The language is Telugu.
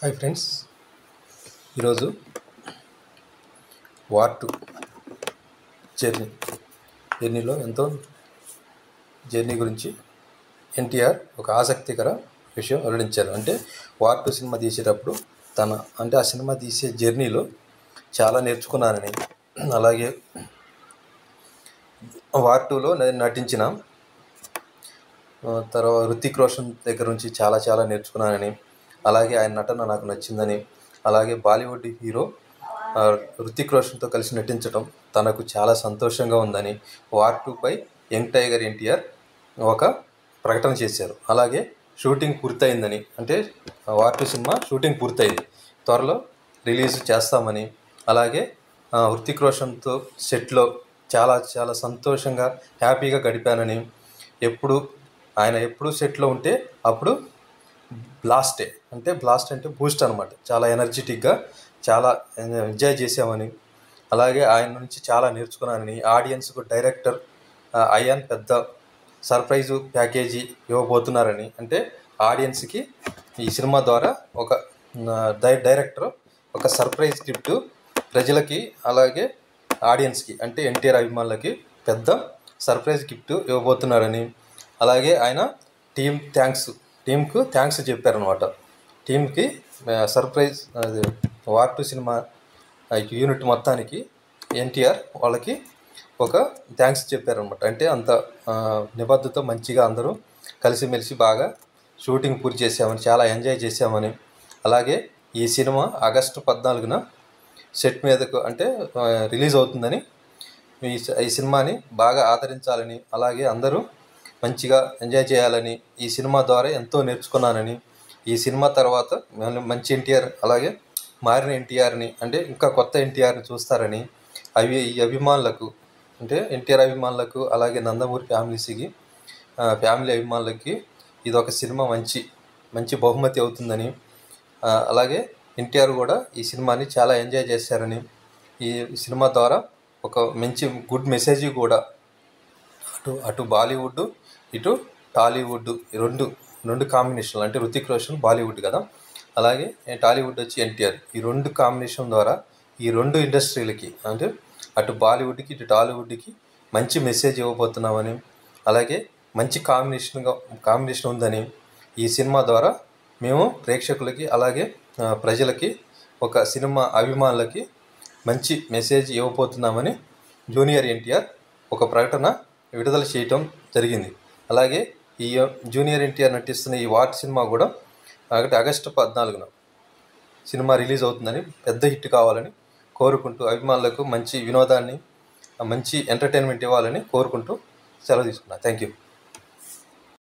హాయ్ ఫ్రెండ్స్, ఈరోజు వార్ టూ జర్నీలో ఎంతో జర్నీ గురించి ఎన్టీఆర్ ఒక ఆసక్తికర విషయం వెల్లడించారు. అంటే వార్ టూ సినిమా తీసేటప్పుడు ఆ సినిమా తీసే జర్నీలో చాలా నేర్చుకున్నానని, అలాగే వార్ టూలో నటించిన తర్వాత హృతిక్ రోషన్ దగ్గర నుంచి చాలా నేర్చుకున్నానని, అలాగే ఆయన నటన నాకు నచ్చిందని, అలాగే బాలీవుడ్ హీరో హృతిక్ రోషన్తో కలిసి నటించడం తనకు చాలా సంతోషంగా ఉందని వార్ టూపై యంగ్ టైగర్ ఎన్టీఆర్ ఒక ప్రకటన చేశారు. అలాగే షూటింగ్ పూర్తయిందని, అంటే వార్ టూ సినిమా షూటింగ్ పూర్తయింది, త్వరలో రిలీజ్ చేస్తామని, అలాగే హృతిక్ రోషన్తో సెట్లో చాలా సంతోషంగా హ్యాపీగా గడిపానని, ఆయన ఎప్పుడు సెట్లో ఉంటే అప్పుడు బ్లాస్ట్ అంటే బూస్ట్ అనమాట, చాలా ఎనర్జెటిక్గా చాలా ఎంజాయ్ చేసామని, అలాగే ఆయన నుంచి చాలా నేర్చుకున్నానని, ఆడియన్స్కు డైరెక్టర్ అయాన్ పెద్ద సర్ప్రైజు ప్యాకేజీ ఇవ్వబోతున్నారని, అంటే ఆడియన్స్కి ఈ సినిమా ద్వారా ఒక డైరెక్టర్ ఒక సర్ప్రైజ్ గిఫ్ట్ ప్రజలకి అలాగే ఆడియన్స్కి అంటే ఎన్టీఆర్ అభిమానులకి పెద్ద సర్ప్రైజ్ గిఫ్ట్ ఇవ్వబోతున్నారని, అలాగే ఆయన టీంకు థ్యాంక్స్ చెప్పారనమాట. టీంకి surprise war two cinema unit మొత్తానికి ఎన్టీఆర్ వాళ్ళకి ఒక థ్యాంక్స్ చెప్పారనమాట. అంటే అంత నిబద్ధత మంచిగా అందరూ కలిసిమెలిసి బాగా షూటింగ్ పూర్తి చేసామని, చాలా ఎంజాయ్ చేసామని, అలాగే ఈ సినిమా ఆగస్టు 14న సెట్ మీదకు అంటే రిలీజ్ అవుతుందని, ఈ సినిమాని బాగా ఆదరించాలని, అలాగే అందరూ మంచిగా ఎంజాయ్ చేయాలని, ఈ సినిమా ద్వారా ఎంతో నేర్చుకున్నానని, ఈ సినిమా తర్వాత మంచి ఎన్టీఆర్ అలాగే మారిన ఎన్టీఆర్ని అంటే ఇంకా కొత్త ఎన్టీఆర్ని చూస్తారని ఈ అభిమానులకు అంటే ఎన్టీఆర్ అభిమానులకు అలాగే నందమూరి ఫ్యామిలీ అభిమానులకి ఇదొక సినిమా మంచి బహుమతి అవుతుందని, అలాగే ఎన్టీఆర్ కూడా ఈ సినిమాని చాలా ఎంజాయ్ చేశారని, ఈ సినిమా ద్వారా ఒక మంచి గుడ్ మెసేజ్ కూడా అటు బాలీవుడ్ ఇటు టాలీవుడ్ రెండు కాంబినేషన్లు, అంటే హృతిక్ రోషన్ బాలీవుడ్ కదా, అలాగే టాలీవుడ్ వచ్చి ఎన్టీఆర్, ఈ రెండు కాంబినేషన్ ద్వారా ఈ రెండు ఇండస్ట్రీలకి అంటే అటు బాలీవుడ్కి ఇటు టాలీవుడ్కి మంచి మెసేజ్ ఇవ్వబోతున్నామని, అలాగే మంచి కాంబినేషన్ ఉందని, ఈ సినిమా ద్వారా మేము ప్రేక్షకులకి అలాగే ప్రజలకి ఒక సినిమా అభిమానులకి మంచి మెసేజ్ ఇవ్వబోతున్నామని జూనియర్ ఎన్టీఆర్ ఒక ప్రకటన విడుదల చేయటం జరిగింది. అలాగే ఈ జూనియర్ ఎన్టీఆర్ నటిస్తున్న ఈ వార్ సినిమా కూడా ఆగస్టు 14న సినిమా రిలీజ్ అవుతుందని, పెద్ద హిట్ కావాలని కోరుకుంటూ అభిమానులకు మంచి వినోదాన్ని మంచి ఎంటర్టైన్మెంట్ ఇవ్వాలని కోరుకుంటూ సెలవు తీసుకున్నాను. Thank you.